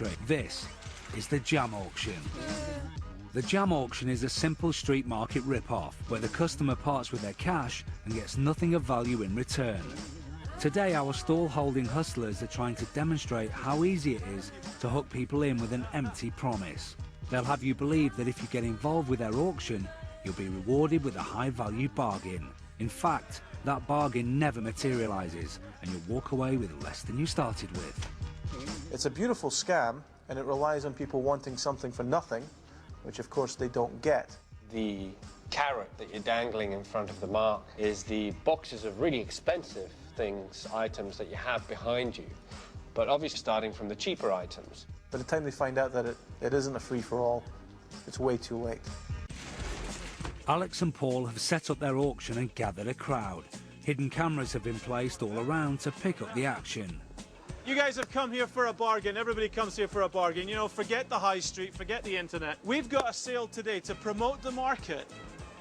country. This is the jam auction. The jam auction is a simple street market rip-off where the customer parts with their cash and gets nothing of value in return. Today our stall-holding hustlers are trying to demonstrate how easy it is to hook people in with an empty promise. They'll have you believe that if you get involved with their auction, you'll be rewarded with a high-value bargain. In fact, that bargain never materializes and you'll walk away with less than you started with. It's a beautiful scam and it relies on people wanting something for nothing, which of course they don't get. The carrot that you're dangling in front of the mark is the boxes of really expensive things, items that you have behind you, but obviously starting from the cheaper items. By the time they find out that it isn't a free-for-all, it's way too late. Alex and Paul have set up their auction and gathered a crowd. Hidden cameras have been placed all around to pick up the action. You guys have come here for a bargain. Everybody comes here for a bargain. You know, forget the high street, forget the internet. We've got a sale today to promote the market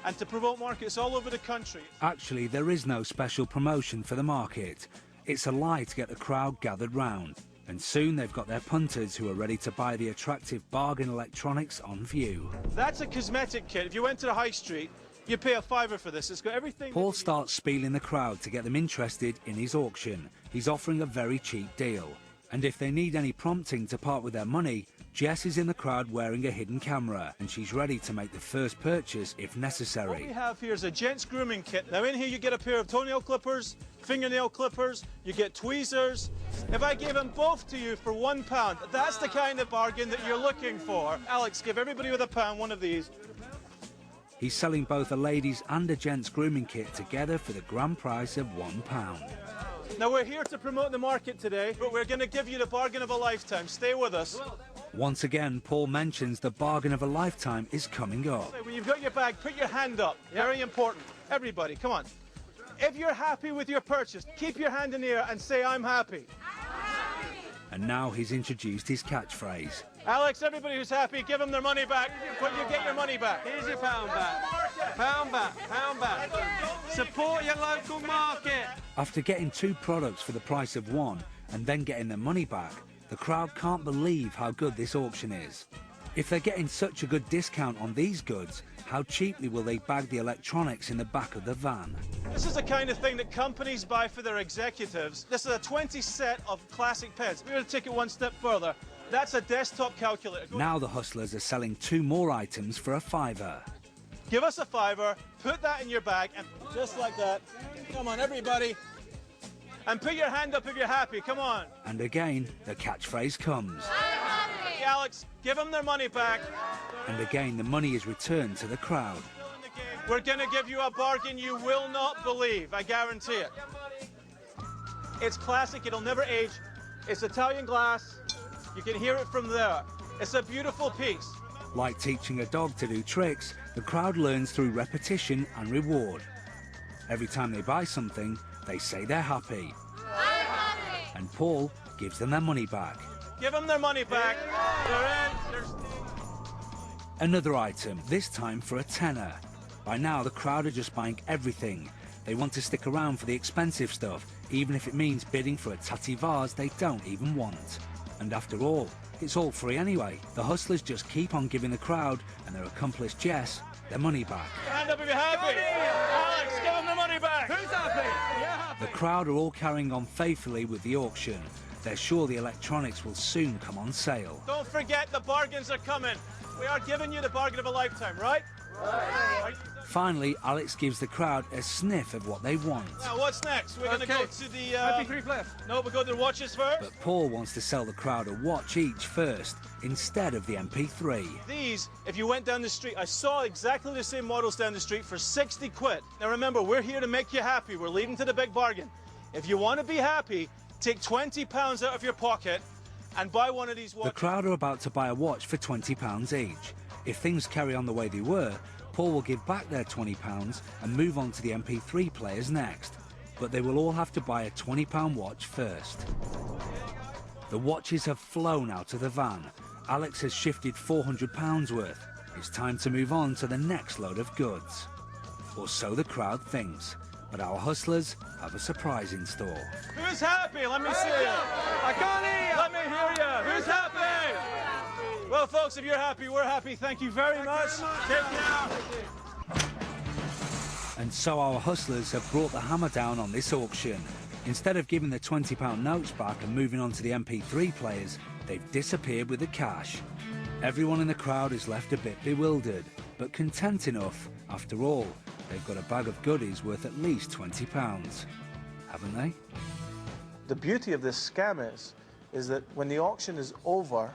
and to promote markets all over the country. Actually, there is no special promotion for the market. It's a lie to get the crowd gathered round. And soon they've got their punters who are ready to buy the attractive bargain electronics on view. That's a cosmetic kit. If you went to the high street, you'd pay a fiver for this. It's got everything. Paul starts spieling the crowd to get them interested in his auction. He's offering a very cheap deal. And if they need any prompting to part with their money, Jess is in the crowd wearing a hidden camera, and she's ready to make the first purchase if necessary. What we have here is a gents grooming kit. Now in here you get a pair of toenail clippers, fingernail clippers, you get tweezers. If I gave them both to you for £1, that's the kind of bargain that you're looking for. Alex, give everybody with £1 one of these. He's selling both a ladies' and a gents' grooming kit together for the grand price of £1. Now we're here to promote the market today, but we're going to give you the bargain of a lifetime. Stay with us. Once again, Paul mentions the bargain of a lifetime is coming up. When you've got your bag, put your hand up. Very important. Everybody, come on. If you're happy with your purchase, keep your hand in the air and say, I'm happy. And now he's introduced his catchphrase. Alex, everybody who's happy, give them their money back when you get your money back. Here's your £1 back. £1 back, £1 back. Support your local market. After getting 2 products for the price of 1 and then getting their money back, the crowd can't believe how good this auction is. If they're getting such a good discount on these goods, how cheaply will they bag the electronics in the back of the van? This is the kind of thing that companies buy for their executives. This is a 20 set of classic pens. We're going to take it one step further. That's a desktop calculator. Now the hustlers are selling 2 more items for a £5. Give us a £5, put that in your bag, and just like that. Come on, everybody. And put your hand up if you're happy, come on. And again, the catchphrase comes. Hey, Alex, give them their money back. And again, the money is returned to the crowd. We're going to give you a bargain you will not believe, I guarantee it. It's classic, it'll never age. It's Italian glass. You can hear it from there. It's a beautiful piece. Like teaching a dog to do tricks, the crowd learns through repetition and reward. Every time they buy something, they say they're happy. I'm happy. And Paul gives them their money back. Give them their money back. They're in. Another item, this time for a £10. By now, the crowd are just buying everything. They want to stick around for the expensive stuff, even if it means bidding for a tatty vase they don't even want. And after all, it's all free anyway. The hustlers just keep on giving the crowd and their accomplice Jess their money back. Hand up if you're happy. Alex, give them their money back. Who's happy? You're happy. The crowd are all carrying on faithfully with the auction. They're sure the electronics will soon come on sale. Don't forget the bargains are coming. We are giving you the bargain of a lifetime, right? Right. Finally, Alex gives the crowd a sniff of what they want. Now, what's next? We're going to go to the... MP3 flip. No, we'll go to the watches first. But Paul wants to sell the crowd a watch each first, instead of the MP3. These, if you went down the street, I saw exactly the same models down the street for 60 quid. Now remember, we're here to make you happy. We're leading to the big bargain. If you want to be happy, take £20 out of your pocket and buy one of these watches. The crowd are about to buy a watch for £20 each. If things carry on the way they were, Paul will give back their £20 and move on to the MP3 players next. But they will all have to buy a £20 watch first. The watches have flown out of the van. Alex has shifted £400 worth. It's time to move on to the next load of goods. Or so the crowd thinks. But our hustlers have a surprise in store. Who's happy? Let me see you. I can't hear you. Let me hear you. Who's happy? Well, folks, if you're happy, we're happy. Thank you very much. Take care. And so our hustlers have brought the hammer down on this auction. Instead of giving the £20 notes back and moving on to the MP3 players, they've disappeared with the cash. Everyone in the crowd is left a bit bewildered, but content enough. After all, they've got a bag of goodies worth at least £20, haven't they? The beauty of this scam is that when the auction is over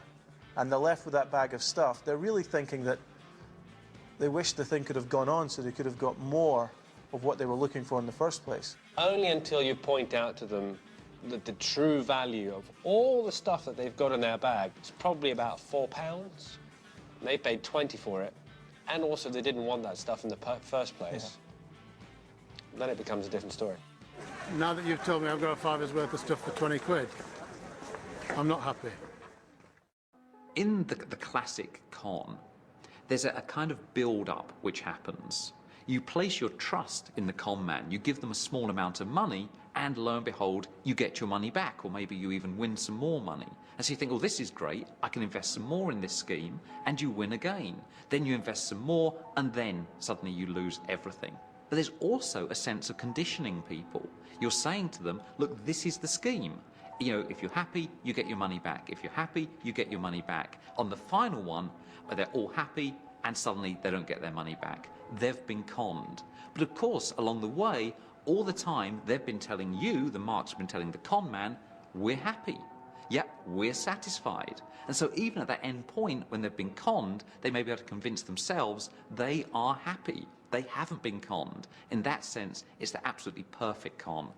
and they're left with that bag of stuff, they're really thinking that they wish the thing could have gone on so they could have got more of what they were looking for in the first place. Only until you point out to them that the true value of all the stuff that they've got in their bag is probably about £4. They paid 20 for it, and also they didn't want that stuff in the first place. Yeah. Then it becomes a different story. Now that you've told me I've got a fiver's worth of stuff for 20 quid, I'm not happy. In the classic con, there's a kind of build-up which happens. You place your trust in the con man, you give them a small amount of money, and lo and behold, you get your money back, or maybe you even win some more money. And so you think, oh, this is great, I can invest some more in this scheme, and you win again. Then you invest some more, and then suddenly you lose everything. But there's also a sense of conditioning people. You're saying to them, look, this is the scheme. You know, if you're happy, you get your money back. If you're happy, you get your money back. On the final one, they're all happy, and suddenly they don't get their money back. They've been conned. But of course, along the way, all the time, they've been telling you, the marks have been telling the con man, we're happy. Yep, we're satisfied. And so even at that end point, when they've been conned, they may be able to convince themselves they are happy. They haven't been conned. In that sense, it's the absolutely perfect con.